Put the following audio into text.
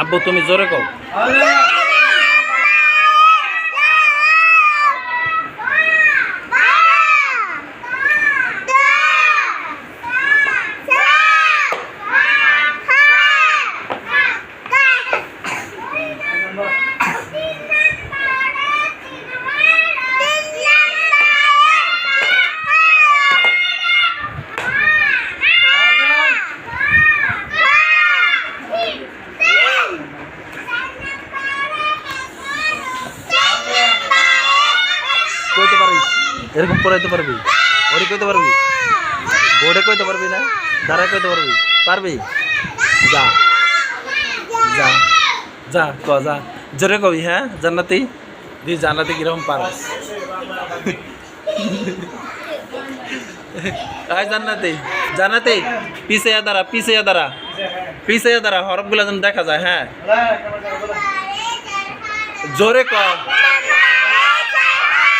আব্বু তুমি জোরে কও। কইতে পারবি এরকম পড়াইতে পারবি, ওরে কইতে পারবি, বোর্ডে কইতে পারবি না, দাঁড়ায় কইতে পারবি, পারবি? যা যা যা ক যা জোরে কবি। হ্যাঁ জান্নাতি দি, জান্নাতি কিরকম পারস? আয় জান্নাতি, জান্নাতি পিছে দাঁড়া, পিছে দাঁড়া, পিছে দাঁড়া, হরফগুলো যেন দেখা যায়। হ্যাঁ জোরে ক।